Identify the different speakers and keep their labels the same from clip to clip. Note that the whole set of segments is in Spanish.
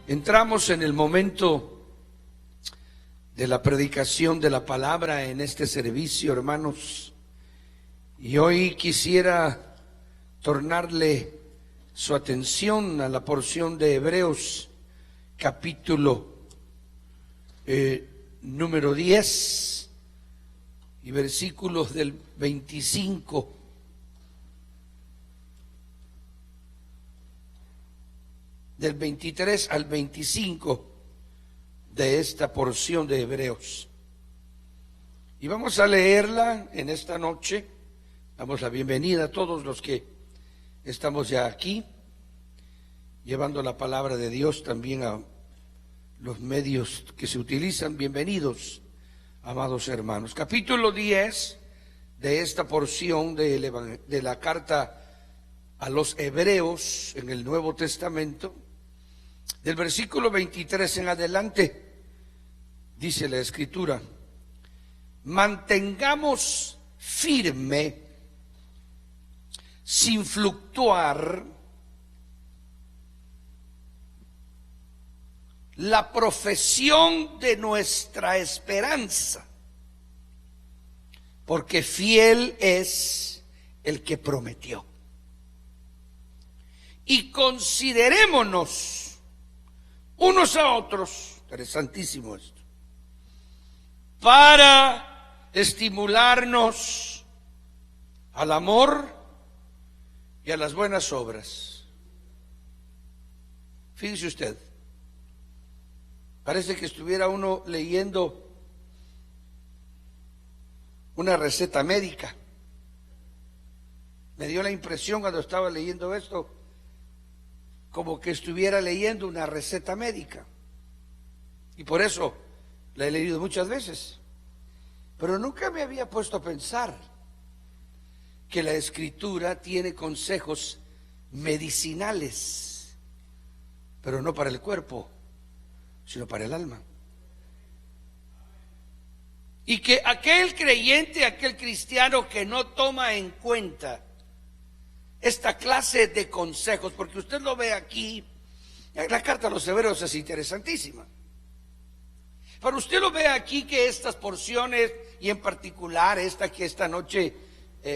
Speaker 1: Entramos en el momento de la predicación de la palabra en este servicio, hermanos, y hoy quisiera tornarle su atención a la porción de Hebreos, capítulo número 10 y versículos del 25 del 23 al 25 de esta porción de Hebreos. Y vamos a leerla en esta noche. Damos la bienvenida a todos los que estamos ya aquí, llevando la palabra de Dios también a los medios que se utilizan. Bienvenidos, amados hermanos. Capítulo 10 de esta porción de la carta a los Hebreos en el Nuevo Testamento. Del versículo 23 en adelante, dice la Escritura: mantengamos firme, sin fluctuar, la profesión de nuestra esperanza, porque fiel es el que prometió. Y considerémonos unos a otros, interesantísimo esto, para estimularnos al amor y a las buenas obras. Fíjese usted, parece que estuviera uno leyendo una receta médica. Me dio la impresión cuando estaba leyendo esto, como que estuviera leyendo una receta médica. Y por eso la he leído muchas veces. Pero nunca me había puesto a pensar que la Escritura tiene consejos medicinales, pero no para el cuerpo, sino para el alma. Y que aquel creyente, aquel cristiano que no toma en cuenta esta clase de consejos, porque usted lo ve aquí, la carta a los Hebreos es interesantísima, pero usted lo ve aquí que estas porciones, y en particular esta que esta noche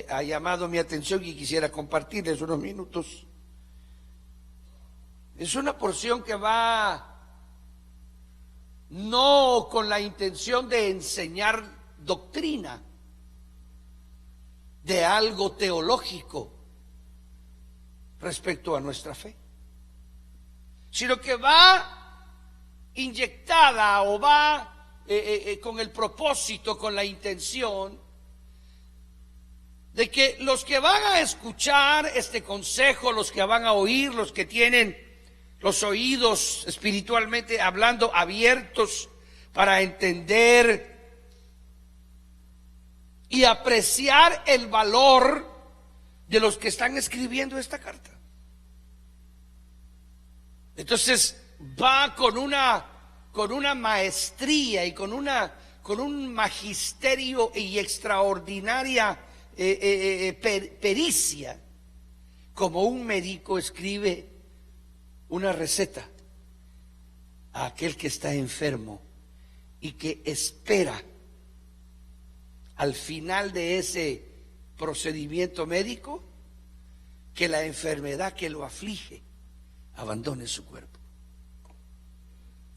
Speaker 1: ha llamado mi atención y quisiera compartirles unos minutos, es una porción que va no con la intención de enseñar doctrina de algo teológico respecto a nuestra fe, sino que va inyectada o va con el propósito, con la intención de que los que van a escuchar este consejo, los que van a oír, los que tienen los oídos espiritualmente hablando abiertos para entender y apreciar el valor de los que están escribiendo esta carta. Entonces va con una maestría y con un magisterio y extraordinaria pericia, como un médico escribe una receta a aquel que está enfermo y que espera al final de ese procedimiento médico que la enfermedad que lo aflige abandone su cuerpo.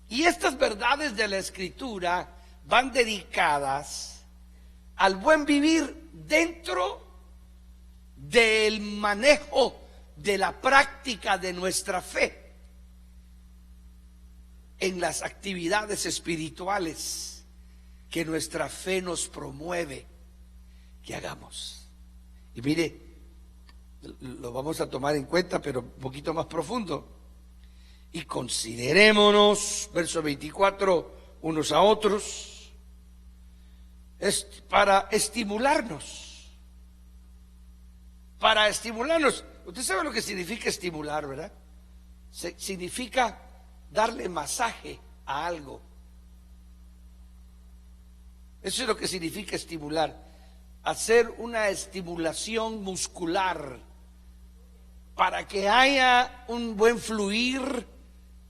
Speaker 1: Y estas verdades de la Escritura van dedicadas al buen vivir dentro del manejo de la práctica de nuestra fe en las actividades espirituales que nuestra fe nos promueve que hagamos. Y mire, lo vamos a tomar en cuenta, pero un poquito más profundo. Y considerémonos, verso 24, unos a otros, es para estimularnos. Para estimularnos. Usted sabe lo que significa estimular, ¿verdad? Significa darle masaje a algo. Eso es lo que significa estimular. Hacer una estimulación muscular para que haya un buen fluir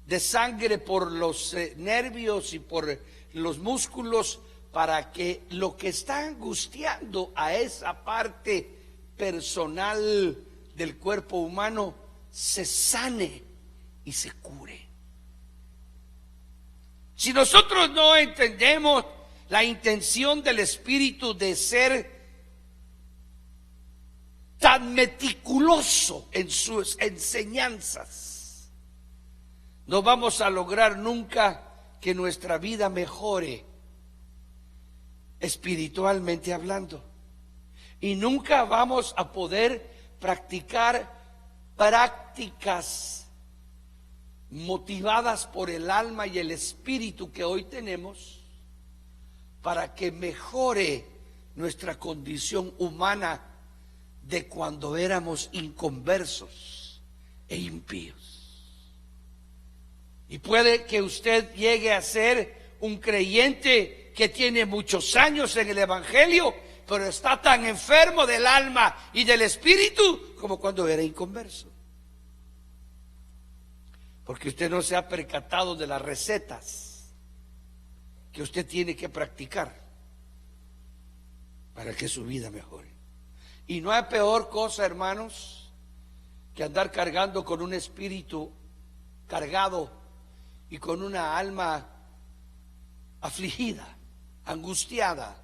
Speaker 1: de sangre por los nervios y por los músculos, para que lo que está angustiando a esa parte personal del cuerpo humano se sane y se cure. Si nosotros no entendemos la intención del Espíritu de ser tan meticuloso en sus enseñanzas, no vamos a lograr nunca que nuestra vida mejore espiritualmente hablando, y nunca vamos a poder practicar prácticas motivadas por el alma y el espíritu que hoy tenemos para que mejore nuestra condición humana de cuando éramos inconversos e impíos. Y puede que usted llegue a ser un creyente que tiene muchos años en el Evangelio, pero está tan enfermo del alma y del espíritu como cuando era inconverso. Porque usted no se ha percatado de las recetas que usted tiene que practicar para que su vida mejore. Y no hay peor cosa, hermanos, que andar cargando con un espíritu cargado y con una alma afligida, angustiada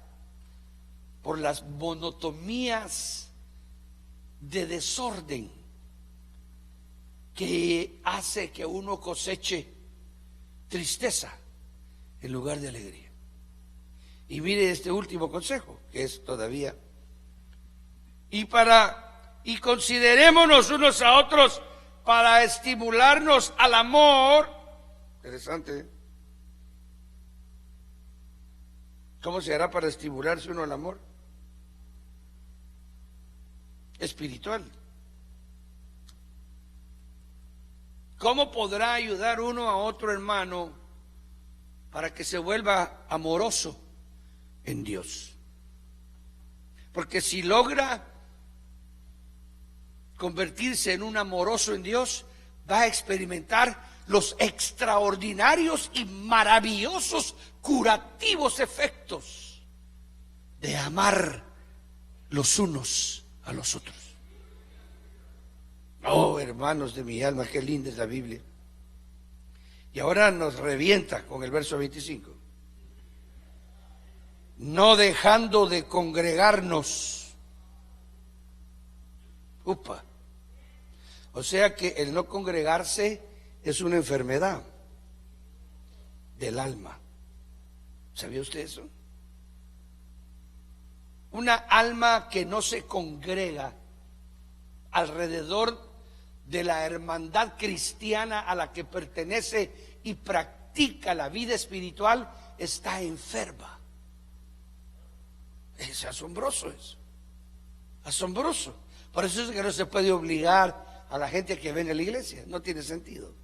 Speaker 1: por las monotonías de desorden que hace que uno coseche tristeza en lugar de alegría. Y mire este último consejo, que es todavía, y considerémonos unos a otros para estimularnos al amor. Interesante, ¿eh? ¿Cómo se hará para estimularse uno al amor? Espiritual. ¿Cómo podrá ayudar uno a otro hermano para que se vuelva amoroso en Dios? Porque si logra convertirse en un amoroso en Dios, va a experimentar los extraordinarios y maravillosos curativos efectos de amar los unos a los otros. Oh, hermanos de mi alma, qué linda es la Biblia. Y ahora nos revienta con el verso 25. No dejando de congregarnos. Upa. O sea que el no congregarse es una enfermedad del alma. ¿Sabía usted eso? Una alma que no se congrega alrededor de la hermandad cristiana a la que pertenece y practica la vida espiritual está enferma. Es asombroso eso. Asombroso. Por eso es que no se puede obligar a la gente a que venga a la iglesia. No tiene sentido.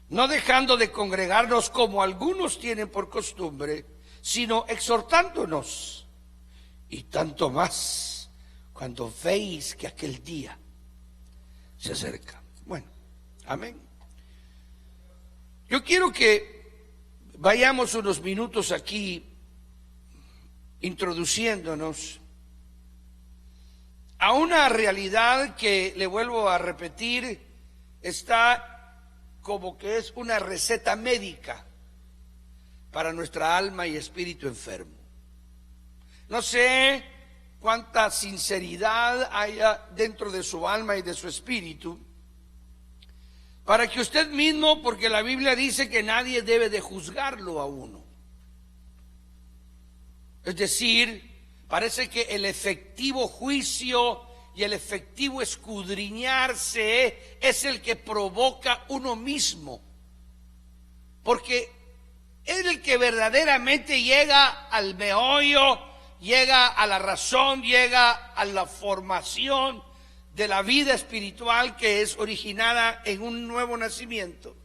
Speaker 1: No dejando de congregarnos como algunos tienen por costumbre, sino exhortándonos, y tanto más cuando veis que aquel día se acerca. Bueno, amén. Yo quiero que vayamos unos minutos aquí introduciéndonos a una realidad que, le vuelvo a repetir, está como que es una receta médica para nuestra alma y espíritu enfermo. No sé cuánta sinceridad haya dentro de su alma y de su espíritu, para que usted mismo, porque la Biblia dice que nadie debe de juzgarlo a uno. Es decir, parece que el efectivo juicio y el efectivo escudriñarse es el que provoca uno mismo, porque es el que verdaderamente llega al meollo, llega a la razón, llega a la formación de la vida espiritual que es originada en un nuevo nacimiento.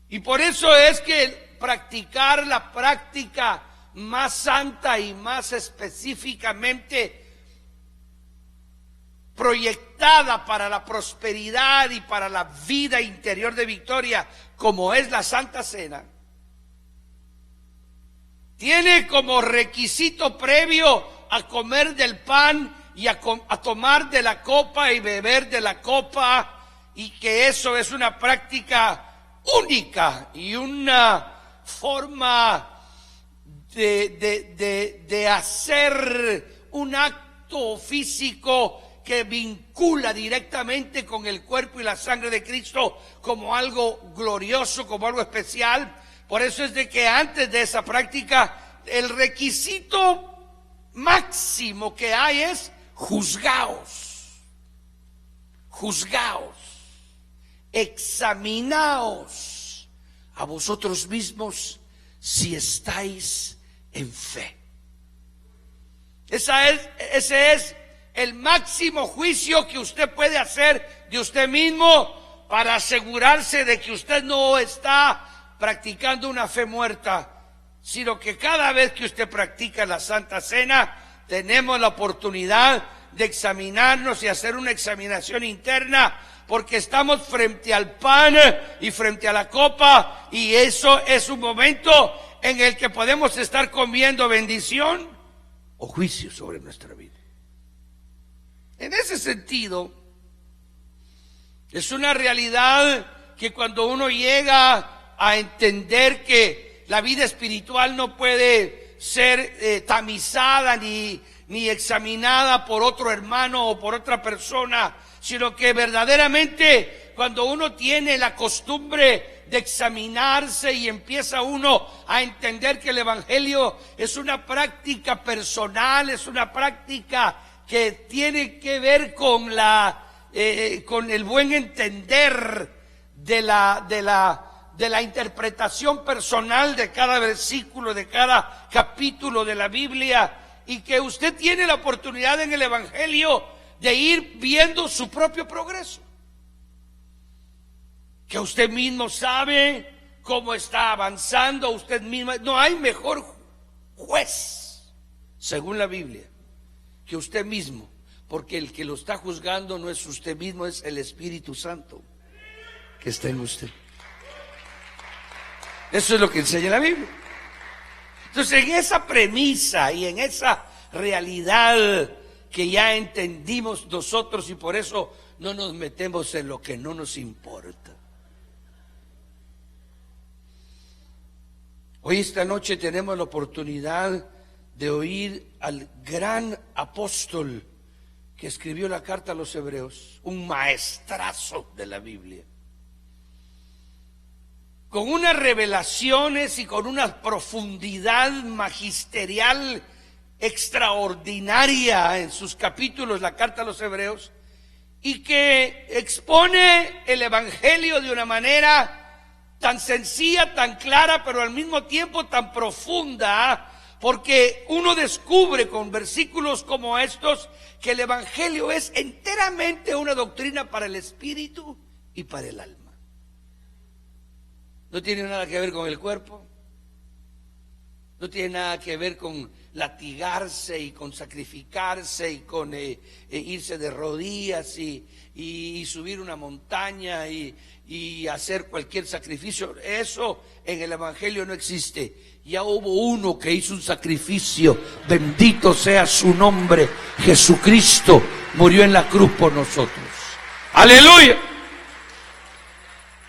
Speaker 1: Y por eso es que practicar la práctica más santa y más específicamente proyectada para la prosperidad y para la vida interior de victoria, como es la Santa Cena, tiene como requisito previo a comer del pan y a tomar de la copa y beber de la copa, y que eso es una práctica única y una forma de hacer un acto físico que vincula directamente con el cuerpo y la sangre de Cristo como algo glorioso, como algo especial. Por eso es de que antes de esa práctica el requisito máximo que hay es juzgaos, examinaos a vosotros mismos si estáis en fe. Ese es el máximo juicio que usted puede hacer de usted mismo para asegurarse de que usted no está practicando una fe muerta, sino que cada vez que usted practica la Santa Cena, tenemos la oportunidad de examinarnos y hacer una examinación interna, porque estamos frente al pan y frente a la copa, y eso es un momento en el que podemos estar comiendo bendición o juicio sobre nuestra vida. En ese sentido, es una realidad que cuando uno llega a entender que la vida espiritual no puede ser tamizada ni examinada por otro hermano o por otra persona, sino que verdaderamente cuando uno tiene la costumbre de examinarse y empieza uno a entender que el Evangelio es una práctica personal, es una práctica que tiene que ver con con el buen entender de la interpretación personal de cada versículo, de cada capítulo de la Biblia, y que usted tiene la oportunidad en el Evangelio de ir viendo su propio progreso, que usted mismo sabe cómo está avanzando, usted mismo. No hay mejor juez, según la Biblia, que usted mismo, porque el que lo está juzgando no es usted mismo, es el Espíritu Santo que está en usted. Eso es lo que enseña la Biblia. Entonces, en esa premisa y en esa realidad que ya entendimos nosotros, y por eso no nos metemos en lo que no nos importa. Hoy, esta noche, tenemos la oportunidad de oír al gran apóstol que escribió la carta a los Hebreos, un maestrazo de la Biblia, con unas revelaciones y con una profundidad magisterial extraordinaria en sus capítulos, la carta a los Hebreos, y que expone el Evangelio de una manera tan sencilla, tan clara, pero al mismo tiempo tan profunda, porque uno descubre con versículos como estos que el Evangelio es enteramente una doctrina para el espíritu y para el alma. No tiene nada que ver con el cuerpo, no tiene nada que ver con latigarse y con sacrificarse y con irse de rodillas y subir una montaña y hacer cualquier sacrificio. Eso en el Evangelio no existe. Ya hubo uno que hizo un sacrificio, bendito sea su nombre. Jesucristo murió en la cruz por nosotros. ¡Aleluya!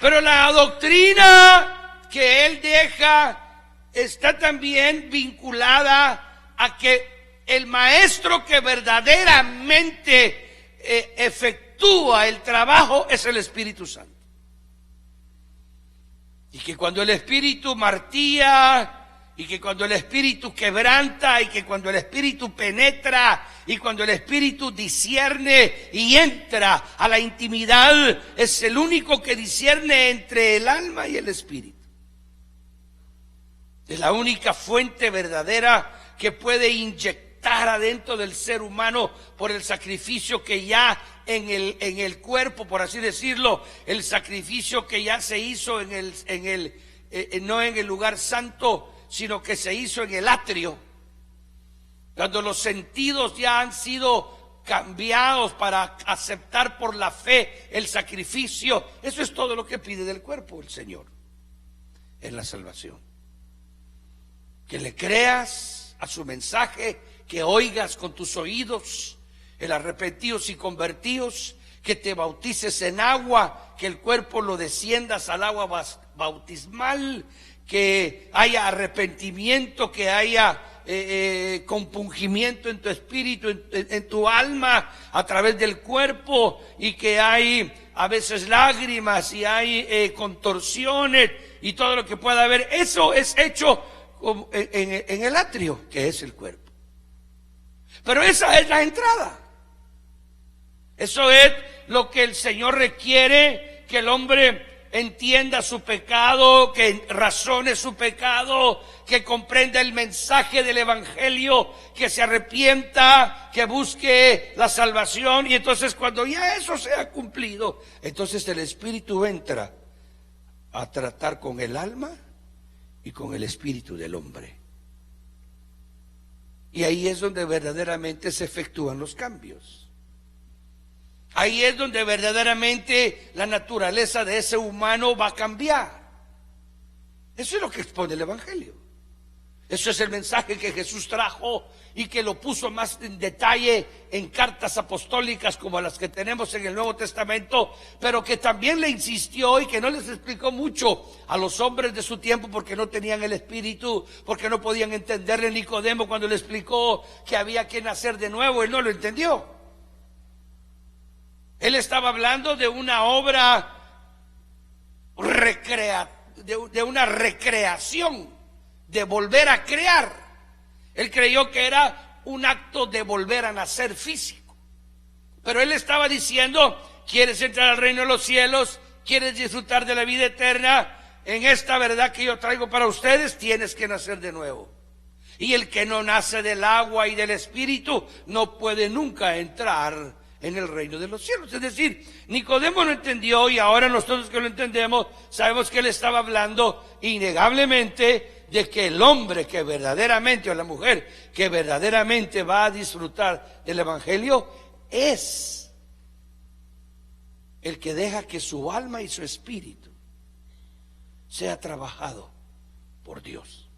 Speaker 1: Pero la doctrina que él deja está también vinculada a que el maestro que verdaderamente efectúa el trabajo es el Espíritu Santo. Y que cuando el Espíritu martilla, y que cuando el Espíritu quebranta, y que cuando el Espíritu penetra, y cuando el Espíritu discierne y entra a la intimidad, es el único que discierne entre el alma y el Espíritu. Es la única fuente verdadera que puede inyectar adentro del ser humano por el sacrificio que ya en el cuerpo, por así decirlo, el sacrificio que ya se hizo no en el lugar santo, sino que se hizo en el atrio, cuando los sentidos ya han sido cambiados, para aceptar por la fe el sacrificio. Eso es todo lo que pide del cuerpo el Señor en la salvación. Que le creas a su mensaje, que oigas con tus oídos el arrepentidos y convertidos, que te bautices en agua, que el cuerpo lo desciendas al agua bautismal, que haya arrepentimiento, que haya compungimiento en tu espíritu, en tu alma, a través del cuerpo, y que hay a veces lágrimas y hay contorsiones y todo lo que pueda haber. Eso es hecho en el atrio, que es el cuerpo. Pero esa es la entrada. Eso es lo que el Señor requiere, que el hombre entienda su pecado, que razone su pecado, que comprenda el mensaje del evangelio, que se arrepienta, que busque la salvación. Y entonces, cuando ya eso sea cumplido, entonces el Espíritu entra a tratar con el alma y con el espíritu del hombre. Y ahí es donde verdaderamente se efectúan los cambios. Ahí es donde verdaderamente la naturaleza de ese humano va a cambiar. Eso es lo que expone el evangelio. Eso es el mensaje que Jesús trajo y que lo puso más en detalle en cartas apostólicas como las que tenemos en el Nuevo Testamento, pero que también le insistió y que no les explicó mucho a los hombres de su tiempo porque no tenían el Espíritu, porque no podían entenderle. Nicodemo, cuando le explicó que había que nacer de nuevo, él no lo entendió. Él estaba hablando de una obra de una recreación, de volver a crear. Él creyó que era un acto de volver a nacer físico. Pero él estaba diciendo: ¿quieres entrar al reino de los cielos? ¿Quieres disfrutar de la vida eterna? En esta verdad que yo traigo para ustedes, tienes que nacer de nuevo. Y el que no nace del agua y del Espíritu no puede nunca entrar en el reino de los cielos. Es decir, Nicodemo no entendió, y ahora nosotros que lo entendemos sabemos que él estaba hablando innegablemente de que el hombre que verdaderamente, o la mujer que verdaderamente va a disfrutar del evangelio, es el que deja que su alma y su espíritu sea trabajado por Dios.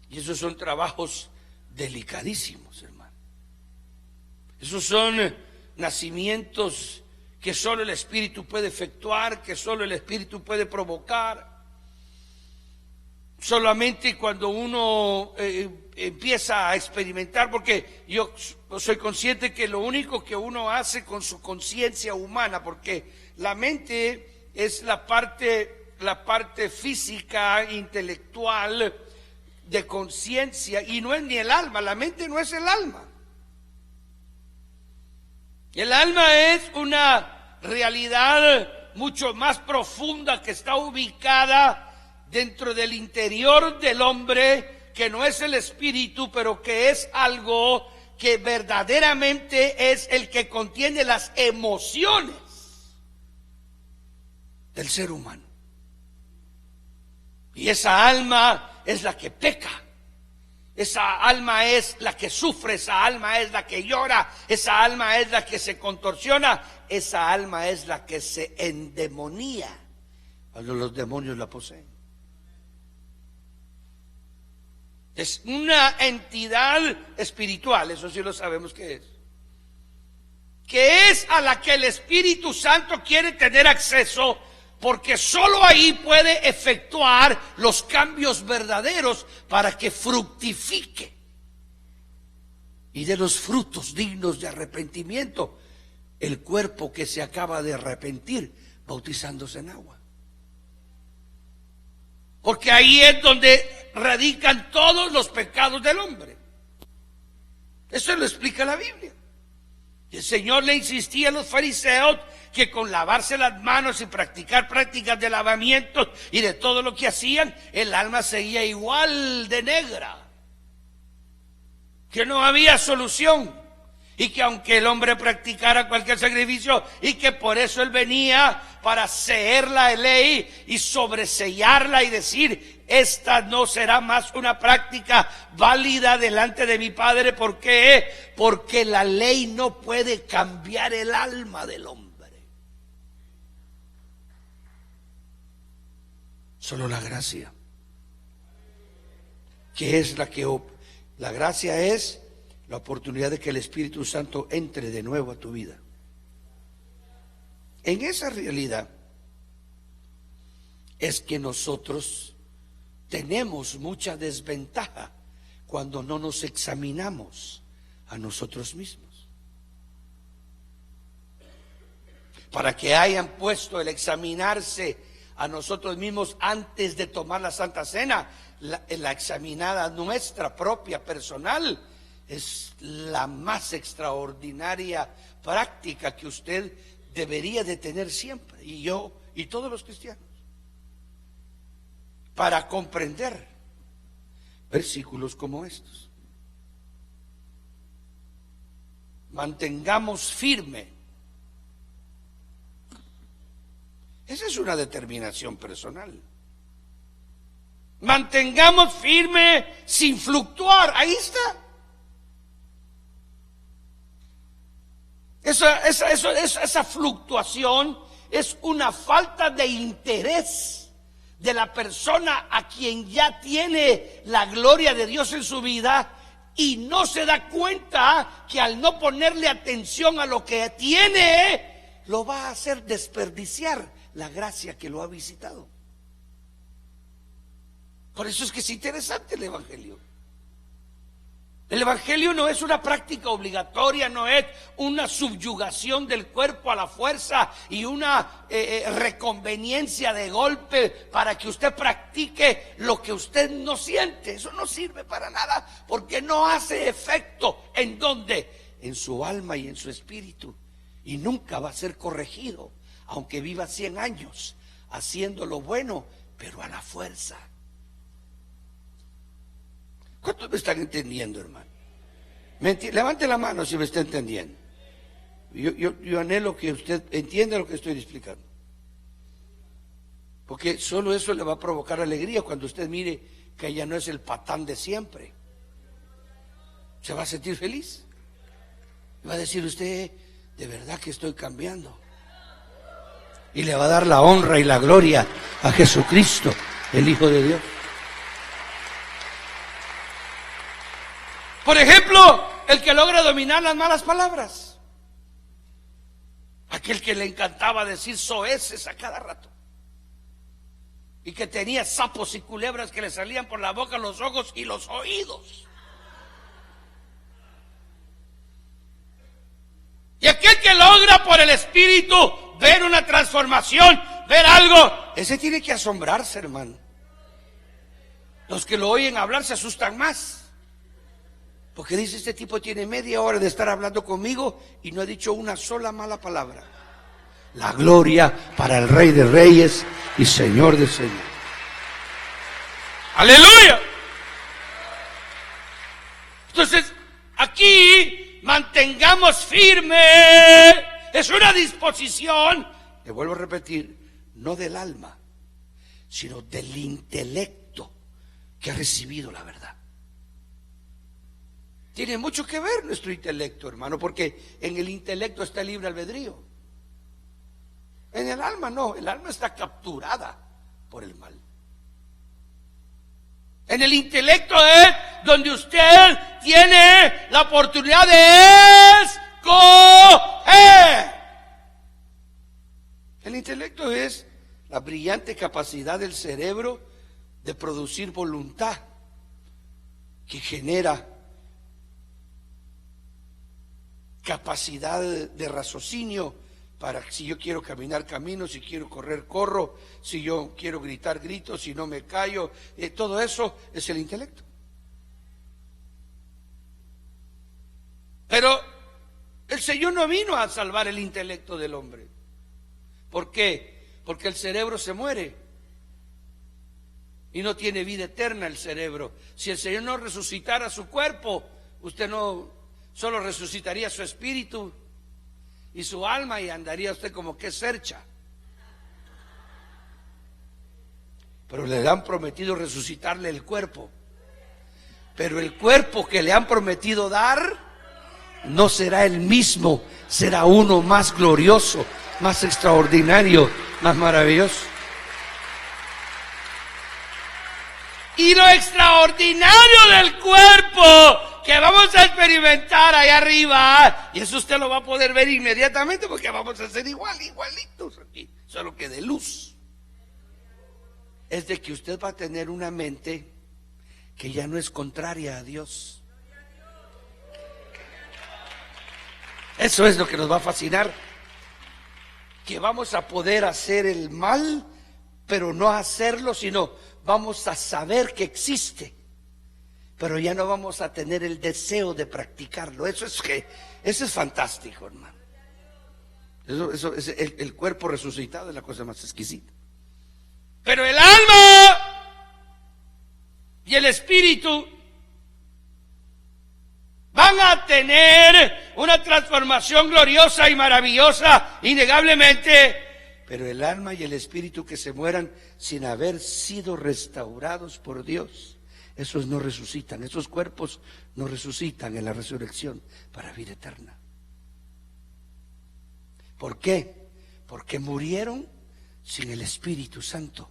Speaker 1: Y esos son trabajos delicadísimos, hermano. Esos son nacimientos que solo el Espíritu puede efectuar, que solo el Espíritu puede provocar. Solamente cuando uno empieza a experimentar, porque yo soy consciente que lo único que uno hace con su conciencia humana, porque la mente es la parte física, intelectual, de conciencia, y no es ni el alma. La mente no es el alma. El alma es una realidad mucho más profunda que está ubicada dentro del interior del hombre, que no es el espíritu, pero que es algo que verdaderamente es el que contiene las emociones del ser humano. Y esa alma es la que peca. Esa alma es la que sufre, esa alma es la que llora, esa alma es la que se contorsiona, esa alma es la que se endemonía cuando los demonios la poseen. Es una entidad espiritual, eso sí lo sabemos que es a la que el Espíritu Santo quiere tener acceso, porque solo ahí puede efectuar los cambios verdaderos para que fructifique y de los frutos dignos de arrepentimiento el cuerpo que se acaba de arrepentir bautizándose en agua. Porque ahí es donde radican todos los pecados del hombre. Eso lo explica la Biblia. El Señor le insistía a los fariseos que con lavarse las manos y practicar prácticas de lavamientos y de todo lo que hacían, el alma seguía igual de negra, que no había solución. y que aunque el hombre practicara cualquier sacrificio, y que por eso él venía para seer la ley y sobresellarla y decir: esta no será más una práctica válida delante de mi Padre. ¿Por qué? Porque la ley no puede cambiar el alma del hombre. Solo la gracia, que es la gracia es la oportunidad de que el Espíritu Santo entre de nuevo a tu vida. En esa realidad es que nosotros tenemos mucha desventaja cuando no nos examinamos a nosotros mismos. Para que hayan puesto el examinarse a nosotros mismos antes de tomar la Santa Cena, la examinada nuestra propia personal es la más extraordinaria práctica que usted debería de tener siempre, y yo y todos los cristianos, para comprender versículos como estos. Mantengamos firme. Esa es una determinación personal. Mantengamos firme sin fluctuar. Ahí está. Esa fluctuación es una falta de interés de la persona a quien ya tiene la gloria de Dios en su vida y no se da cuenta que al no ponerle atención a lo que tiene, lo va a hacer desperdiciar la gracia que lo ha visitado. Por eso es que es interesante el Evangelio. El Evangelio no es una práctica obligatoria, no es una subyugación del cuerpo a la fuerza y una reconveniencia de golpe para que usted practique lo que usted no siente. Eso no sirve para nada, porque no hace efecto. ¿En dónde? En su alma y en su espíritu. Y nunca va a ser corregido, aunque viva 100 años haciendo lo bueno, pero a la fuerza. ¿Cuántos me están entendiendo, hermano? Levante la mano si me está entendiendo. Yo anhelo que usted entienda lo que estoy explicando, porque solo eso le va a provocar alegría cuando usted mire que ya no es el patán de siempre. Se va a sentir feliz y va a decir usted: de verdad que estoy cambiando. Y le va a dar la honra y la gloria a Jesucristo, el Hijo de Dios. Por ejemplo, el que logra dominar las malas palabras. Aquel que le encantaba decir soeces a cada rato. Y que tenía sapos y culebras que le salían por la boca, los ojos y los oídos. Y aquel que logra por el Espíritu ver una transformación, ver algo, ese tiene que asombrarse, hermano. Los que lo oyen hablar se asustan más. Porque dice: este tipo tiene media hora de estar hablando conmigo y no ha dicho una sola mala palabra. La gloria para el Rey de Reyes y Señor de Señores. ¡Aleluya! Entonces, aquí mantengamos firme. Es una disposición, le vuelvo a repetir, no del alma, sino del intelecto que ha recibido la verdad. Tiene mucho que ver nuestro intelecto, hermano, porque en el intelecto está el libre albedrío. En el alma no, el alma está capturada por el mal. En el intelecto es donde usted tiene la oportunidad de escoger. El intelecto es la brillante capacidad del cerebro de producir voluntad que genera capacidad de raciocinio para si yo quiero caminar, camino, si quiero correr, corro, si yo quiero gritar, grito, si no me callo. Todo eso es el intelecto. Pero el Señor no vino a salvar el intelecto del hombre. ¿Por qué? Porque el cerebro se muere y no tiene vida eterna el cerebro. Si el Señor no resucitara su cuerpo, usted no solo resucitaría su espíritu y su alma y andaría usted como que cercha. Pero le han prometido resucitarle el cuerpo. Pero el cuerpo que le han prometido dar no será el mismo, será uno más glorioso, más extraordinario, más maravilloso. Y lo extraordinario del cuerpo que vamos a experimentar allá arriba, y eso usted lo va a poder ver inmediatamente, porque vamos a ser igualitos aquí, solo que de luz, es de que usted va a tener una mente que ya no es contraria a Dios. Eso es lo que nos va a fascinar, que vamos a poder hacer el mal, pero no hacerlo, sino vamos a saber que existe, pero ya no vamos a tener el deseo de practicarlo. Eso es fantástico, hermano. Eso es el cuerpo resucitado es la cosa más exquisita. Pero el alma y el espíritu van a tener una transformación gloriosa y maravillosa, innegablemente. Pero el alma y el espíritu que se mueran sin haber sido restaurados por Dios, esos no resucitan, esos cuerpos no resucitan en la resurrección para vida eterna. ¿Por qué? Porque murieron sin el Espíritu Santo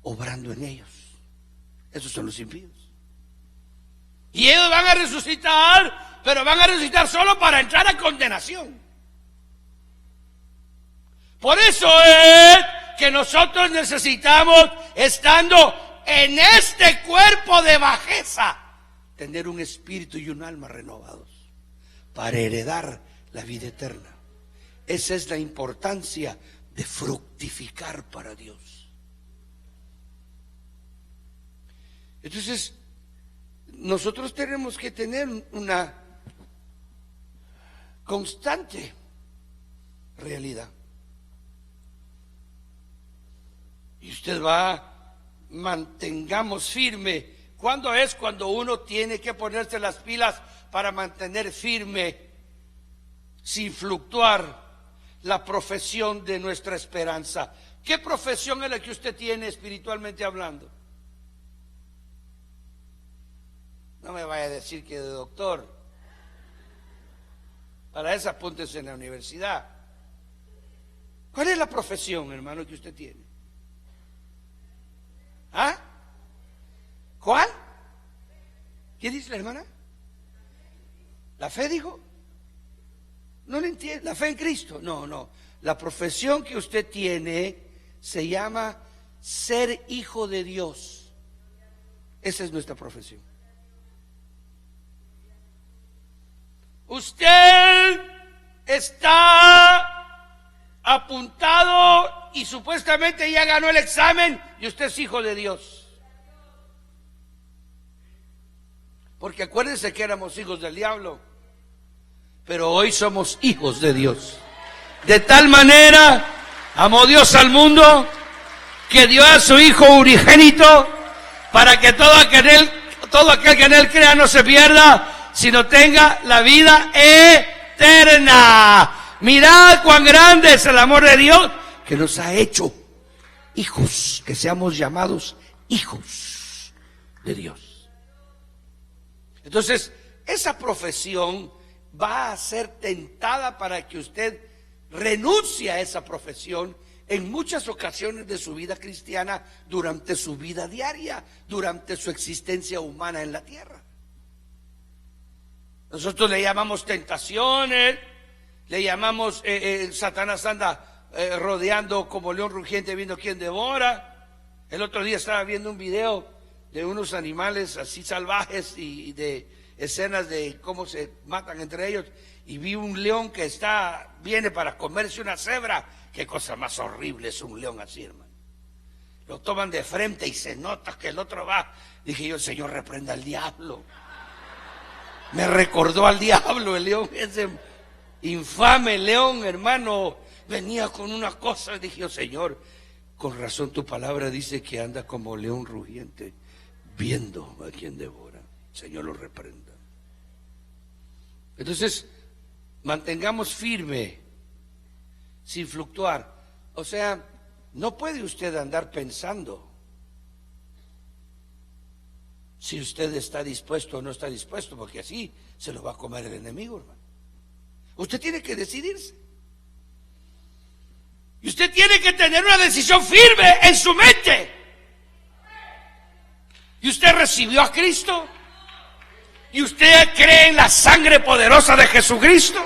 Speaker 1: obrando en ellos. Esos son los impíos. Y ellos van a resucitar, pero van a resucitar solo para entrar a condenación. Por eso es que nosotros necesitamos, estando en este cuerpo de bajeza, tener un espíritu y un alma renovados para heredar la vida eterna. Esa es la importancia de fructificar para Dios. Entonces, nosotros tenemos que tener una constante realidad. Y usted mantengamos firme. ¿Cuándo es? Cuando uno tiene que ponerse las pilas para mantener firme, sin fluctuar, la profesión de nuestra esperanza. ¿Qué profesión es la que usted tiene espiritualmente hablando? No me vaya a decir que de doctor. Para eso apúntese en la universidad. ¿Cuál es la profesión, hermano, que usted tiene? ¿Ah? ¿Cuál? ¿Qué dice la hermana? ¿La fe dijo? No le entiendo. ¿La fe en Cristo? No. La profesión que usted tiene se llama ser hijo de Dios. Esa es nuestra profesión. Usted está apuntado y supuestamente ya ganó el examen y usted es hijo de Dios. Porque acuérdense que éramos hijos del diablo, pero hoy somos hijos de Dios. De tal manera amó Dios al mundo que dio a su Hijo unigénito para que todo aquel que en él crea no se pierda, sino tenga la vida eterna. Mirad cuán grande es el amor de Dios, que nos ha hecho hijos, que seamos llamados hijos de Dios. Entonces, esa profesión va a ser tentada para que usted renuncie a esa profesión en muchas ocasiones de su vida cristiana, durante su vida diaria, durante su existencia humana en la tierra. Nosotros le llamamos tentaciones, le llamamos Satanás anda rodeando como león rugiente viendo quién devora. El otro día estaba viendo un video de unos animales así salvajes y de escenas de cómo se matan entre ellos, y vi un león que viene para comerse una cebra. Qué cosa más horrible es un león así, hermano. Lo toman de frente y se nota que el otro va. Dije yo, el Señor reprenda al diablo. Me recordó al diablo el león, ese infame león, hermano. Venía con una cosa, dije yo, Señor, con razón tu palabra dice que anda como león rugiente, viendo a quien devora. Señor lo reprenda. Entonces, mantengamos firme, sin fluctuar. O sea, no puede usted andar pensando si usted está dispuesto o no está dispuesto, porque así se lo va a comer el enemigo, hermano. Usted tiene que decidirse. Y usted tiene que tener una decisión firme en su mente. Y usted recibió a Cristo. Y usted cree en la sangre poderosa de Jesucristo.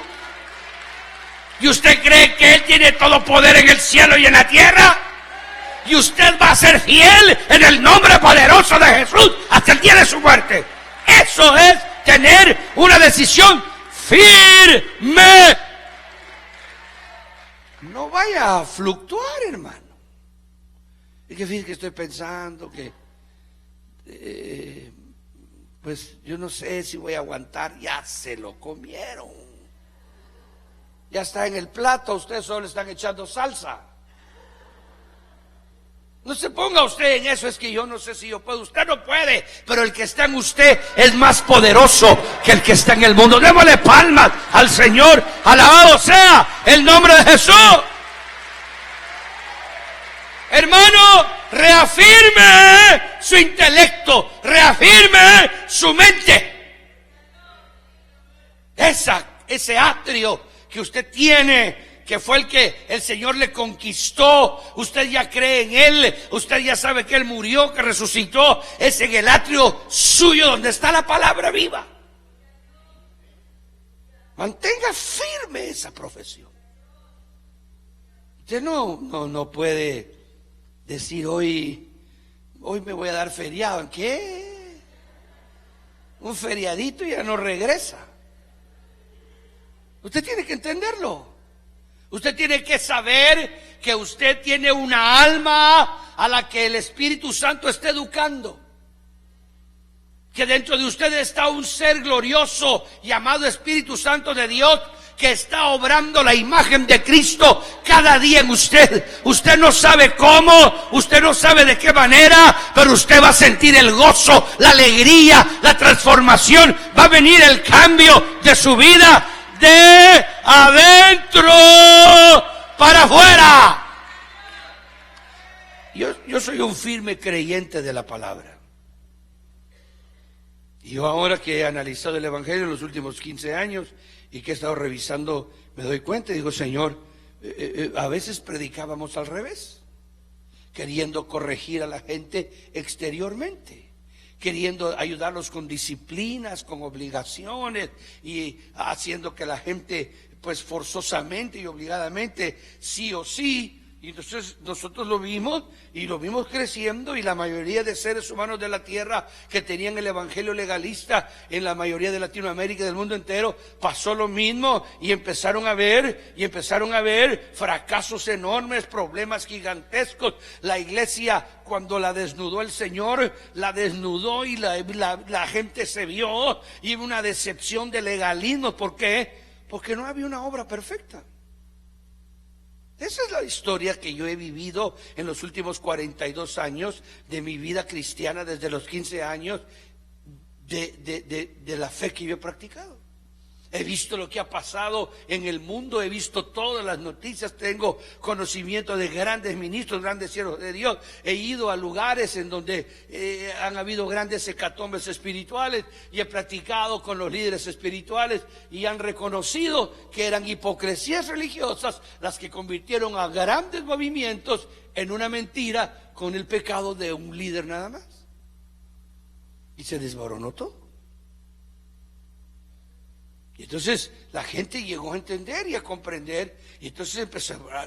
Speaker 1: Y usted cree que Él tiene todo poder en el cielo y en la tierra. Y usted va a ser fiel en el nombre poderoso de Jesús hasta el día de su muerte. Eso es tener una decisión firme. No vaya a fluctuar, hermano. Y que fíjate que estoy pensando que pues yo no sé si voy a aguantar. Ya se lo comieron. Ya está en el plato, ustedes solo están echando salsa. No se ponga usted en eso, es que yo no sé si yo puedo. Usted no puede, pero el que está en usted es más poderoso que el que está en el mundo. Démosle palmas al Señor, alabado sea el nombre de Jesús. Hermano, reafirme su intelecto, reafirme su mente. Ese atrio que usted tiene, que fue el que el Señor le conquistó, usted ya cree en Él, usted ya sabe que Él murió, que resucitó, es en el atrio suyo donde está la palabra viva. Mantenga firme esa profesión. Usted no puede decir hoy me voy a dar feriado. ¿Qué? Un feriadito y ya no regresa. Usted tiene que entenderlo. Usted tiene que saber que usted tiene una alma a la que el Espíritu Santo está educando. Que dentro de usted está un ser glorioso llamado Espíritu Santo de Dios, que está obrando la imagen de Cristo cada día en usted. Usted no sabe cómo, usted no sabe de qué manera, pero usted va a sentir el gozo, la alegría, la transformación. Va a venir el cambio de su vida de adentro para afuera. Yo soy un firme creyente de la palabra. Y yo ahora que he analizado el Evangelio en los últimos 15 años y que he estado revisando, me doy cuenta y digo, Señor, a veces predicábamos al revés, queriendo corregir a la gente exteriormente, queriendo ayudarlos con disciplinas, con obligaciones y haciendo que la gente pues forzosamente y obligadamente sí o sí. Y entonces nosotros lo vimos y lo vimos creciendo, y la mayoría de seres humanos de la tierra que tenían el evangelio legalista en la mayoría de Latinoamérica y del mundo entero, pasó lo mismo y empezaron a ver fracasos enormes, problemas gigantescos. La iglesia, cuando la desnudó el Señor, la desnudó y la gente se vio, y hubo una decepción de legalismo. ¿Por qué? Porque no había una obra perfecta. Esa es la historia que yo he vivido en los últimos 42 años de mi vida cristiana, desde los 15 años de la fe que yo he practicado. He visto lo que ha pasado en el mundo, he visto todas las noticias, tengo conocimiento de grandes ministros, grandes siervos de Dios. He ido a lugares en donde han habido grandes hecatombes espirituales y he platicado con los líderes espirituales y han reconocido que eran hipocresías religiosas las que convirtieron a grandes movimientos en una mentira con el pecado de un líder nada más. Y se desmoronó todo. Y entonces la gente llegó a entender y a comprender, y entonces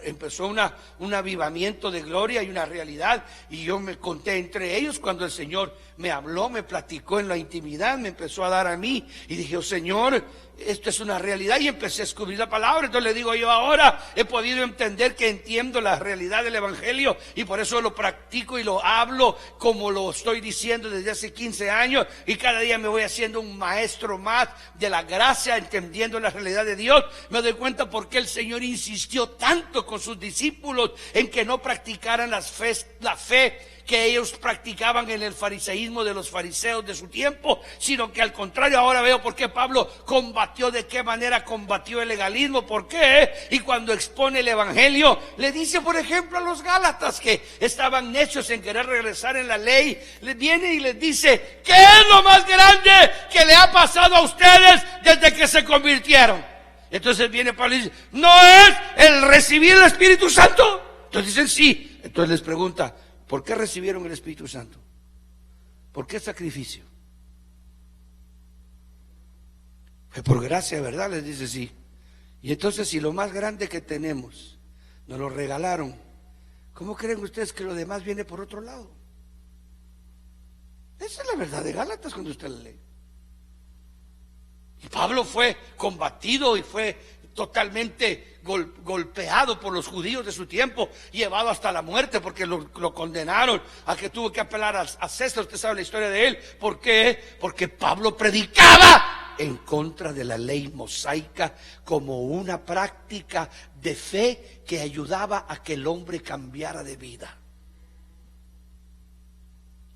Speaker 1: empezó un avivamiento de gloria y una realidad. Y yo me conté entre ellos cuando el Señor me habló, me platicó en la intimidad, me empezó a dar a mí, y dije, oh Señor, esto es una realidad, y empecé a descubrir la palabra. Entonces le digo, yo ahora he podido entender que entiendo la realidad del Evangelio, y por eso lo practico y lo hablo como lo estoy diciendo desde hace 15 años, y cada día me voy haciendo un maestro más de la gracia entendiendo la realidad de Dios, me doy cuenta por qué el Señor insistió tanto con sus discípulos en que no practicaran la fe que ellos practicaban en el fariseísmo de los fariseos de su tiempo, sino que al contrario, ahora veo por qué Pablo combatió, de qué manera combatió el legalismo, por qué, y cuando expone el evangelio, le dice, por ejemplo, a los gálatas que estaban necios en querer regresar en la ley, les viene y les dice, ¿qué es lo más grande que le ha pasado a ustedes desde que se convirtieron? Entonces viene Pablo y dice, ¿no es el recibir el Espíritu Santo? Entonces dicen, sí. Entonces les pregunta, ¿por qué recibieron el Espíritu Santo? ¿Por qué sacrificio? Fue por gracia, ¿verdad? Les dice, sí. Y entonces, si lo más grande que tenemos nos lo regalaron, ¿cómo creen ustedes que lo demás viene por otro lado? Esa es la verdad de Gálatas cuando usted la lee. Y Pablo fue combatido y fue totalmente golpeado por los judíos de su tiempo, llevado hasta la muerte porque lo condenaron a que tuvo que apelar a César. Usted sabe la historia de él. ¿Por qué? Porque Pablo predicaba en contra de la ley mosaica como una práctica de fe que ayudaba a que el hombre cambiara de vida.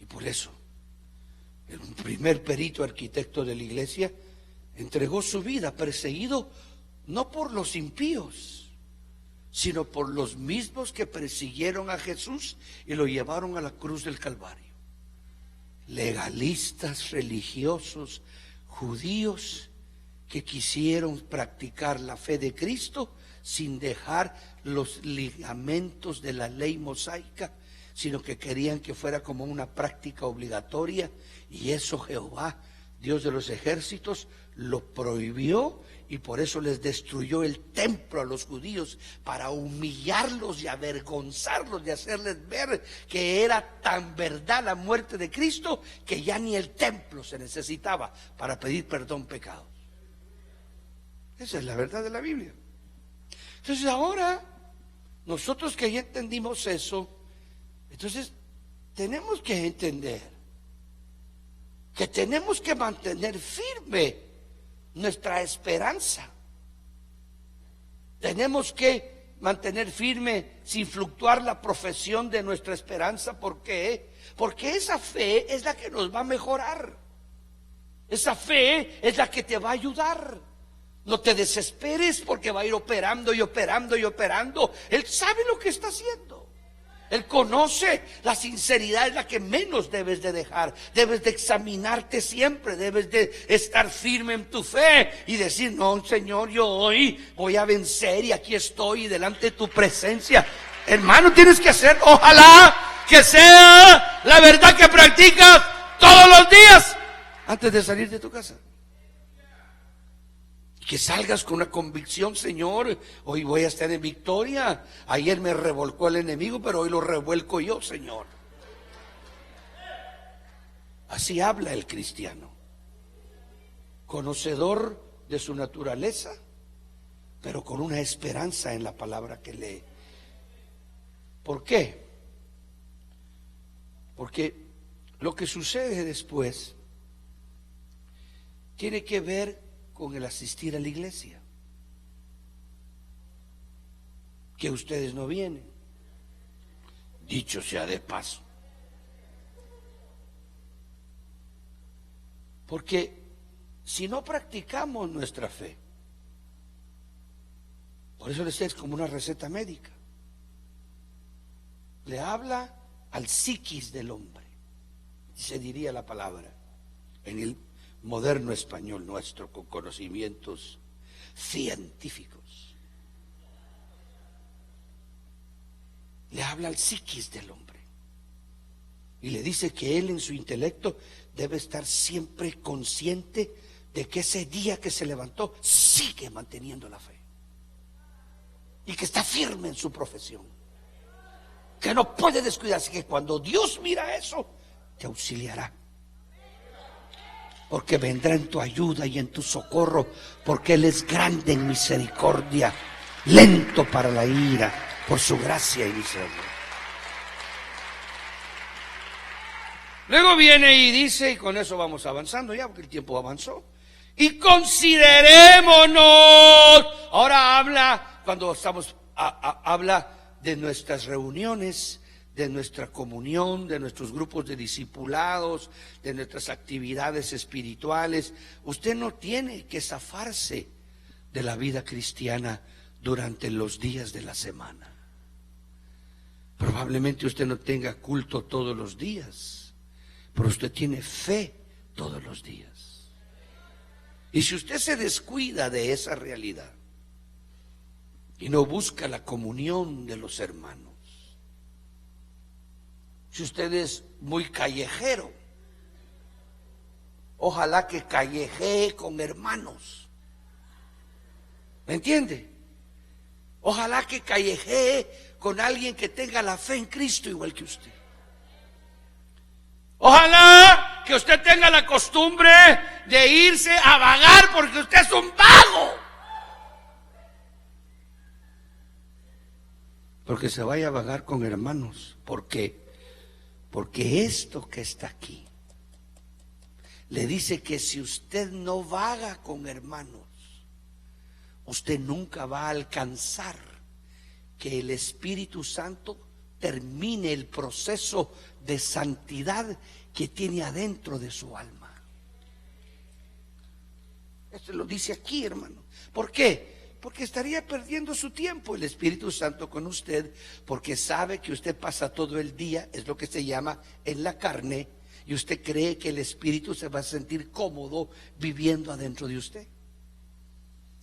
Speaker 1: Y por eso el primer perito arquitecto de la iglesia entregó su vida perseguido no por los impíos, sino por los mismos que persiguieron a Jesús y lo llevaron a la cruz del Calvario. Legalistas religiosos judíos que quisieron practicar la fe de Cristo sin dejar los ligamentos de la ley mosaica, sino que querían que fuera como una práctica obligatoria, y eso Jehová, Dios de los ejércitos, lo prohibió, y por eso les destruyó el templo a los judíos, para humillarlos y avergonzarlos, y hacerles ver que era tan verdad la muerte de Cristo que ya ni el templo se necesitaba para pedir perdón pecados. Esa es la verdad de la Biblia. Entonces ahora, nosotros que ya entendimos eso, entonces tenemos que entender que tenemos que mantener firme nuestra esperanza. Tenemos que mantener firme sin fluctuar la profesión de nuestra esperanza. ¿Por qué? Porque esa fe es la que nos va a mejorar. Esa fe es la que te va a ayudar. No te desesperes, porque va a ir operando y operando y operando. Él sabe lo que está haciendo. Él conoce. La sinceridad es la que menos debes de dejar. Debes de examinarte siempre. Debes de estar firme en tu fe y decir: no, Señor, yo hoy voy a vencer, y aquí estoy delante de tu presencia. Hermano, tienes que hacer, ojalá que sea la verdad que practicas todos los días antes de salir de tu casa. Que salgas con una convicción: Señor, hoy voy a estar en victoria. Ayer me revolcó el enemigo, pero hoy lo revuelco yo, Señor. Así habla el cristiano, conocedor de su naturaleza, pero con una esperanza en la palabra que lee. ¿Por qué? Porque lo que sucede después tiene que ver con el asistir a la iglesia, que ustedes no vienen, dicho sea de paso, porque si no practicamos nuestra fe, por eso les es como una receta médica, le habla al psiquis del hombre, se diría la palabra en el moderno español nuestro, con conocimientos científicos. Le habla al psiquis del hombre y le dice que él en su intelecto debe estar siempre consciente de que ese día que se levantó sigue manteniendo la fe y que está firme en su profesión, que no puede descuidarse, que cuando Dios mira eso te auxiliará, porque vendrá en tu ayuda y en tu socorro, porque Él es grande en misericordia, lento para la ira, por su gracia y misericordia. Luego viene y dice, y con eso vamos avanzando ya, porque el tiempo avanzó, y considerémonos. Ahora habla, cuando estamos, habla de nuestras reuniones, de nuestra comunión, de nuestros grupos de discipulados, de nuestras actividades espirituales. Usted no tiene que zafarse de la vida cristiana durante los días de la semana. Probablemente usted no tenga culto todos los días, pero usted tiene fe todos los días. Y si usted se descuida de esa realidad y no busca la comunión de los hermanos, si usted es muy callejero, ojalá que callejee con hermanos. ¿Me entiende? Ojalá que callejee con alguien que tenga la fe en Cristo igual que usted. Ojalá que usted tenga la costumbre de irse a vagar porque usted es un vago. Porque se vaya a vagar con hermanos. ¿Por qué? Porque esto que está aquí le dice que si usted no vaga con hermanos, usted nunca va a alcanzar que el Espíritu Santo termine el proceso de santidad que tiene adentro de su alma. Esto lo dice aquí, hermano. ¿Por qué? Porque estaría perdiendo su tiempo el Espíritu Santo con usted, porque sabe que usted pasa todo el día, es lo que se llama en la carne, y usted cree que el Espíritu se va a sentir cómodo viviendo adentro de usted.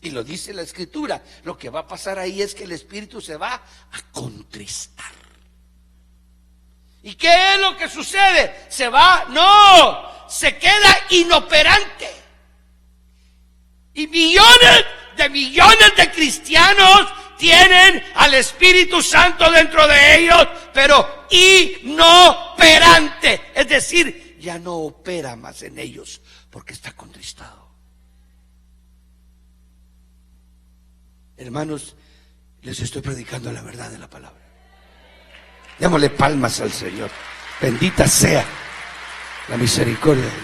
Speaker 1: Y lo dice la Escritura, lo que va a pasar ahí es que el Espíritu se va a contristar. ¿Y qué es lo que sucede? ¿Se va? No, se queda inoperante. Y millones de cristianos tienen al Espíritu Santo dentro de ellos, pero inoperante. Es decir, ya no opera más en ellos porque está contristado. Hermanos, les estoy predicando la verdad de la palabra. Démosle palmas al Señor. Bendita sea la misericordia de Dios.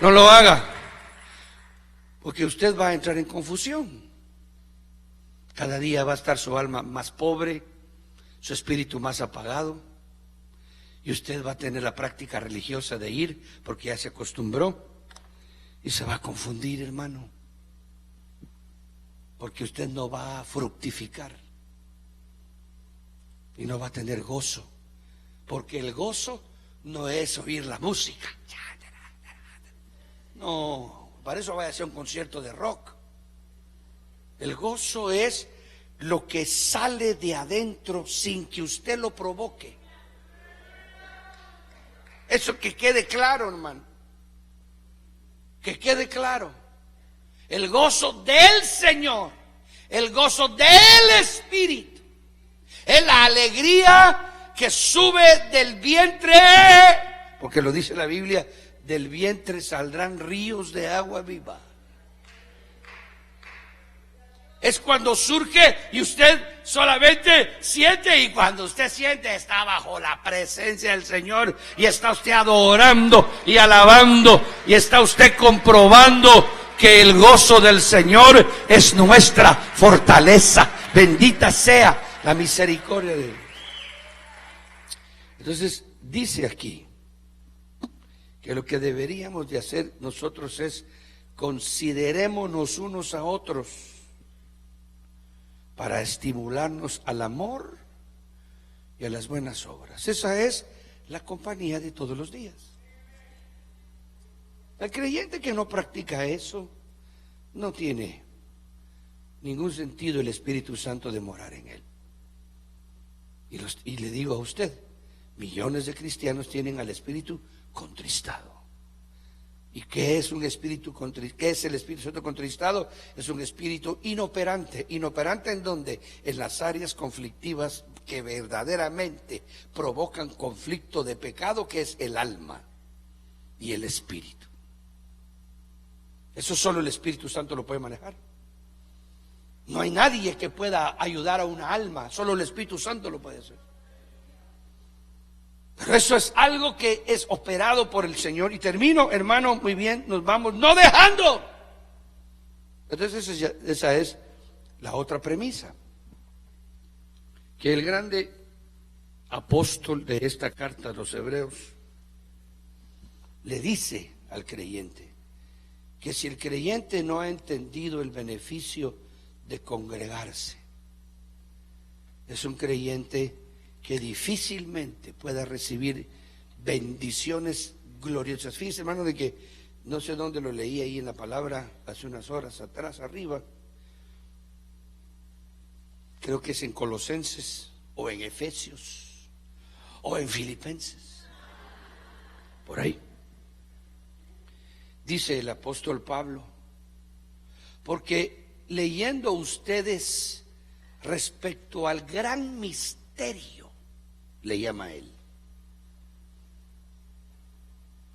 Speaker 1: No lo haga, porque usted va a entrar en confusión. Cada día va a estar su alma más pobre, su espíritu más apagado, y usted va a tener la práctica religiosa de ir porque ya se acostumbró, y se va a confundir, hermano, porque usted no va a fructificar y no va a tener gozo, porque el gozo no es oír la música. No, para eso vaya a hacer un concierto de rock. El gozo es lo que sale de adentro sin que usted lo provoque. Eso que quede claro, hermano. Que quede claro. El gozo del Señor, el gozo del Espíritu, es la alegría que sube del vientre, porque lo dice la Biblia, del vientre saldrán ríos de agua viva. Es cuando surge y usted solamente siente, y cuando usted siente está bajo la presencia del Señor y está usted adorando y alabando y está usted comprobando que el gozo del Señor es nuestra fortaleza. Bendita sea la misericordia de Dios. Entonces dice aquí que lo que deberíamos de hacer nosotros es considerémonos unos a otros para estimularnos al amor y a las buenas obras. Esa es la compañía de todos los días. El creyente que no practica eso no tiene ningún sentido el Espíritu Santo de morar en él. Y le digo a usted, millones de cristianos tienen al Espíritu contristado. ¿Y qué es un espíritu qué es el Espíritu Santo contristado? Es un espíritu inoperante. ¿Inoperante en dónde? En las áreas conflictivas que verdaderamente provocan conflicto de pecado, que es el alma y el espíritu. Eso solo el Espíritu Santo lo puede manejar. No hay nadie que pueda ayudar a una alma, solo el Espíritu Santo lo puede hacer. Pero eso es algo que es operado por el Señor. Y termino, hermano, muy bien, nos vamos, no dejando. Entonces esa es la otra premisa. Que el grande apóstol de esta carta a los hebreos le dice al creyente que si el creyente no ha entendido el beneficio de congregarse, es un creyente que difícilmente pueda recibir bendiciones gloriosas. Fíjese, hermano, de que no sé dónde lo leí ahí en la palabra hace unas horas atrás, arriba. Creo que es en Colosenses o en Efesios o en Filipenses. Por ahí. Dice el apóstol Pablo, porque leyendo ustedes respecto al gran misterio, le llama él,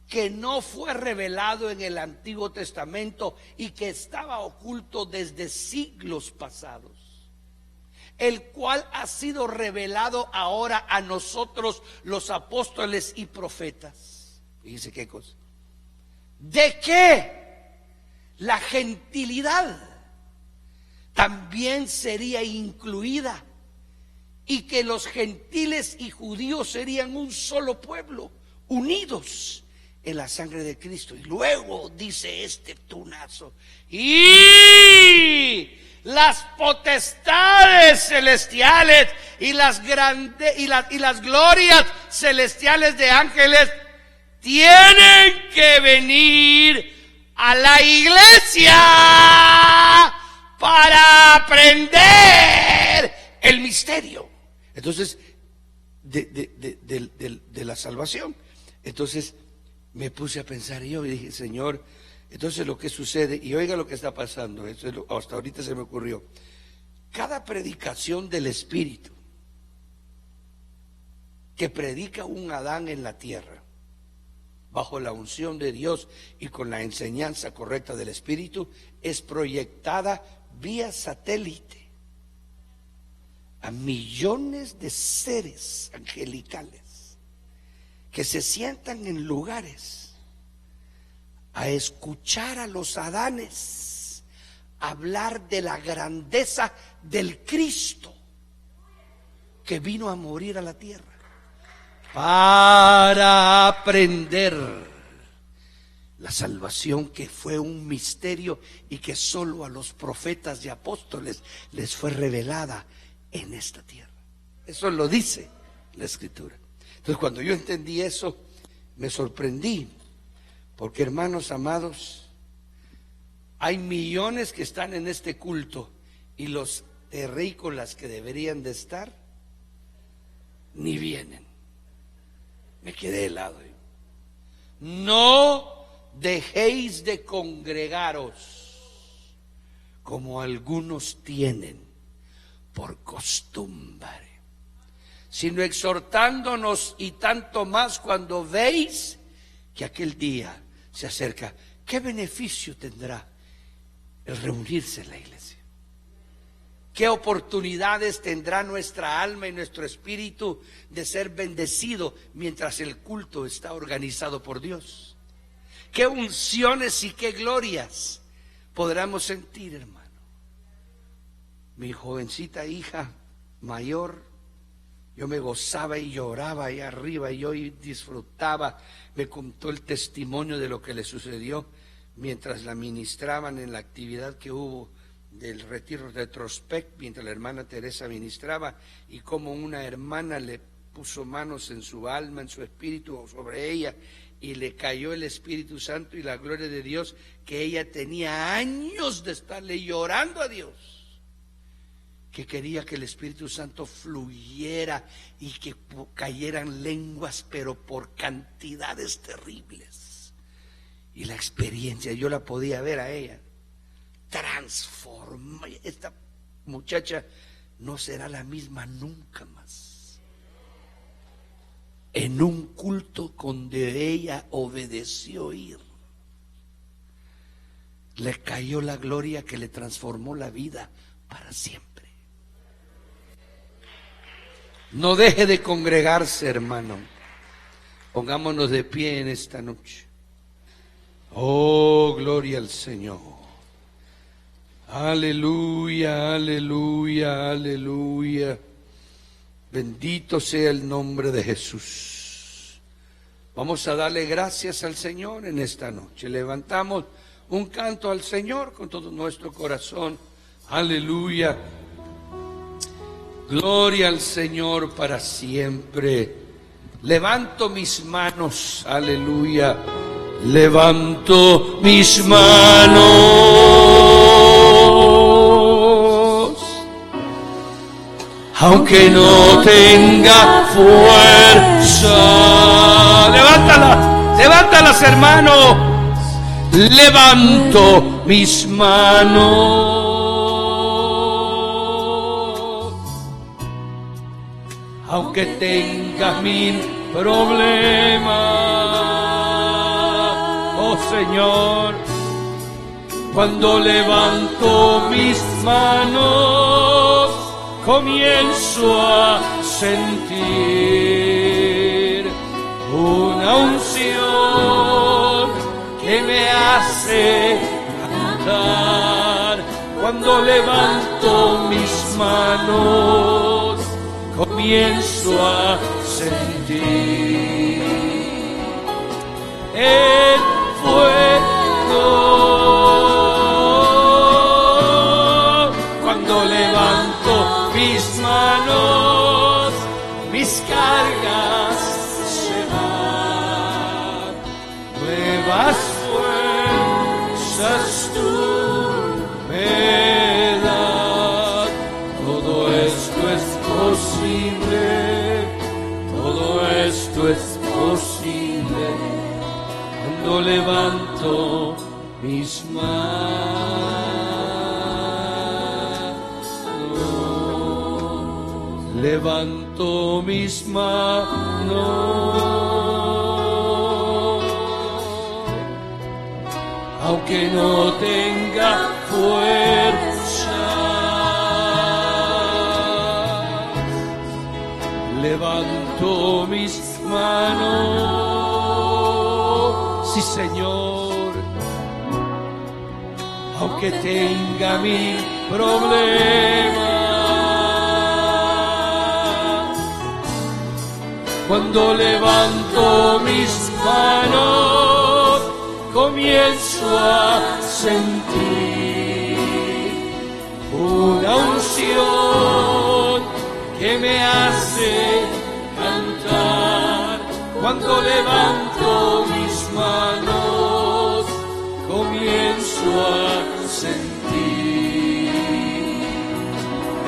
Speaker 1: que no fue revelado en el Antiguo Testamento y que estaba oculto desde siglos pasados, el cual ha sido revelado ahora a nosotros los apóstoles y profetas. Fíjese qué cosa. De que la gentilidad también sería incluida y que los gentiles y judíos serían un solo pueblo, unidos en la sangre de Cristo. Y luego dice este tunazo, y las potestades celestiales y las glorias celestiales de ángeles tienen que venir a la iglesia para aprender el misterio. Entonces, de la salvación. Entonces me puse a pensar y yo dije, Señor, entonces lo que sucede, y oiga lo que está pasando, eso es hasta ahorita se me ocurrió. Cada predicación del Espíritu que predica un Adán en la tierra, bajo la unción de Dios y con la enseñanza correcta del Espíritu, es proyectada vía satélite a millones de seres angelicales que se sientan en lugares a escuchar a los Adanes hablar de la grandeza del Cristo que vino a morir a la tierra para aprender la salvación, que fue un misterio y que solo a los profetas y apóstoles les fue revelada en esta tierra. Eso lo dice la Escritura. Entonces, cuando yo entendí eso, me sorprendí, porque, hermanos amados, hay millones que están en este culto y los terrícolas que deberían de estar ni vienen. Me quedé helado. No dejéis de congregaros como algunos tienen por costumbre, sino exhortándonos, y tanto más cuando veis que aquel día se acerca. ¿Qué beneficio tendrá el reunirse en la iglesia? ¿Qué oportunidades tendrá nuestra alma y nuestro espíritu de ser bendecido mientras el culto está organizado por Dios? ¿Qué unciones y qué glorias podremos sentir, hermano? Mi jovencita hija mayor, yo me gozaba y lloraba ahí arriba, y yo disfrutaba. Me contó el testimonio de lo que le sucedió mientras la ministraban en la actividad que hubo del retiro retrospect, mientras la hermana Teresa ministraba, y como una hermana le puso manos en su alma, en su espíritu, sobre ella, y le cayó el Espíritu Santo y la gloria de Dios, que ella tenía años de estarle llorando a Dios, que quería que el Espíritu Santo fluyera y que cayeran lenguas, pero por cantidades terribles. Y la experiencia, yo la podía ver a ella transforma. Esta muchacha no será la misma nunca más. En un culto donde ella obedeció ir, le cayó la gloria que le transformó la vida para siempre. No deje de congregarse, hermano. Pongámonos de pie en esta noche. Oh, gloria al Señor. Aleluya, aleluya, aleluya. Bendito sea el nombre de Jesús. Vamos a darle gracias al Señor en esta noche. Levantamos un canto al Señor con todo nuestro corazón. Aleluya. Gloria al Señor para siempre. Levanto mis manos. Aleluya. Levanto mis manos, aunque no tenga fuerza. Levántalas, levántalas, hermano. Levanto mis manos, aunque tenga mil problemas. Oh Señor, cuando levanto mis manos, comienzo a sentir una unción que me hace cantar. Cuando levanto mis manos, comienzo a sentir el fuego. Cuando levanto mis manos, mis cargas se van. Nuevas fuerzas tú me das. Todo esto es posible. Todo esto es posible cuando levanto mis manos. Levanto mis manos, aunque no tenga fuerza. Levanto mis manos, sí Señor, aunque tenga mil problemas. Cuando levanto mis manos, comienzo a sentir una unción que me hace cantar. Cuando levanto mis manos, comienzo a sentir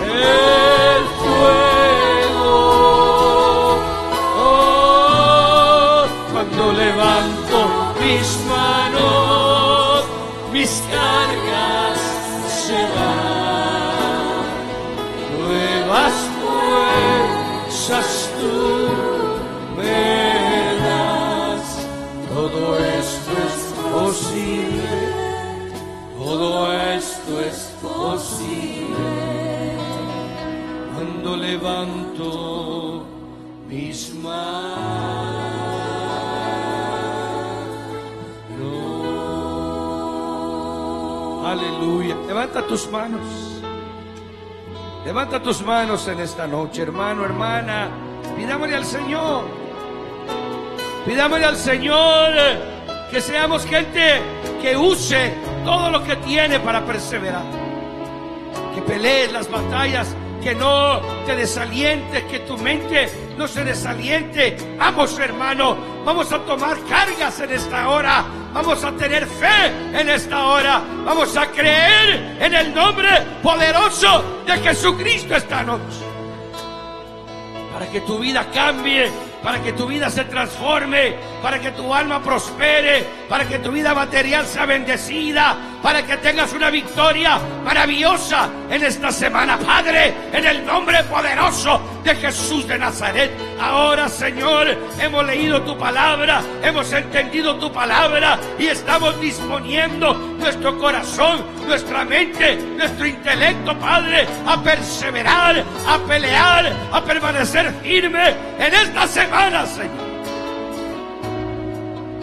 Speaker 1: el fuego. Oh, cuando levanto mis manos, mis cargas se van. Nuevas fuerzas tú me das. Todo esto es posible. Todo esto es posible cuando levanto mis manos. Aleluya. Levanta tus manos. Levanta tus manos en esta noche, hermano, hermana. Pidámosle al Señor. Pidámosle al Señor que seamos gente que use todo lo que tiene para perseverar. Que pelees las batallas, que no te desalientes, que tu mente no se desaliente. Vamos, hermano, vamos a tomar cargas en esta hora. Vamos a tener fe en esta hora. Vamos a creer en el nombre poderoso de Jesucristo esta noche. Para que tu vida cambie, para que tu vida se transforme, para que tu alma prospere, para que tu vida material sea bendecida, para que tengas una victoria maravillosa en esta semana. Padre, en el nombre poderoso de Jesús de Nazaret, ahora, Señor, hemos leído tu palabra, hemos entendido tu palabra y estamos disponiendo nuestro corazón, nuestra mente, nuestro intelecto, Padre, a perseverar, a pelear, a permanecer firme en esta semana, Señor.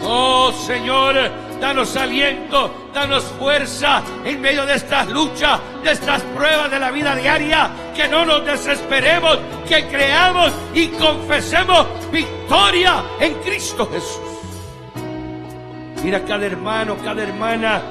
Speaker 1: Oh Señor, danos aliento, danos fuerza en medio de estas luchas, de estas pruebas de la vida diaria. Que no nos desesperemos, que creamos y confesemos victoria en Cristo Jesús. Mira cada hermano, cada hermana,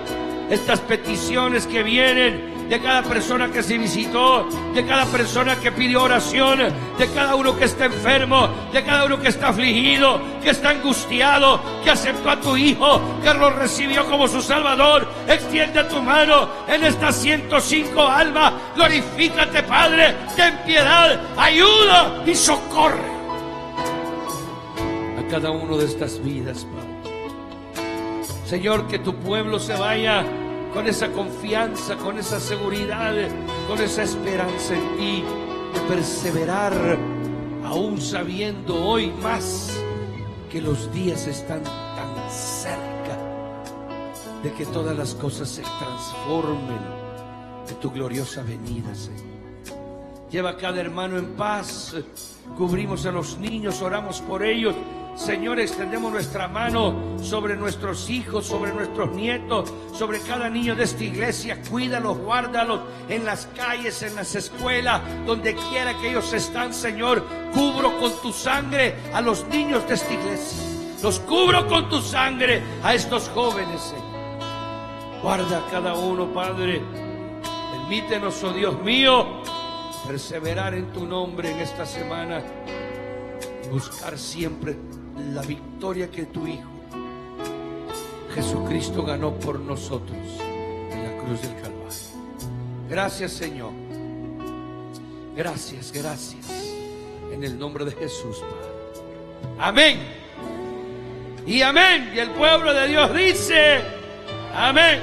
Speaker 1: estas peticiones que vienen de cada persona que se visitó, de cada persona que pidió oración, de cada uno que está enfermo, de cada uno que está afligido, que está angustiado, que aceptó a tu Hijo, que lo recibió como su Salvador. Extiende tu mano en estas 105 almas. Glorifícate, Padre, ten piedad, ayuda y socorre a cada uno de estas vidas, Padre. Señor, que tu pueblo se vaya con esa confianza, con esa seguridad, con esa esperanza en ti, de perseverar, aún sabiendo hoy más que los días están tan cerca de que todas las cosas se transformen en tu gloriosa venida, Señor. Lleva a cada hermano en paz, cubrimos a los niños, oramos por ellos. Señor, extendemos nuestra mano sobre nuestros hijos, sobre nuestros nietos, sobre cada niño de esta iglesia. Cuídalos, guárdalos en las calles, en las escuelas, donde quiera que ellos están, Señor. Cubro con tu sangre a los niños de esta iglesia. Los cubro con tu sangre a estos jóvenes, Señor. Guarda a cada uno, Padre. Permítenos, oh Dios mío, perseverar en tu nombre en esta semana y buscar siempre la victoria que tu Hijo Jesucristo ganó por nosotros en la cruz del Calvario. Gracias, Señor. Gracias, gracias. En el nombre de Jesús, Padre. Amén. Y amén. Y el pueblo de Dios dice: amén.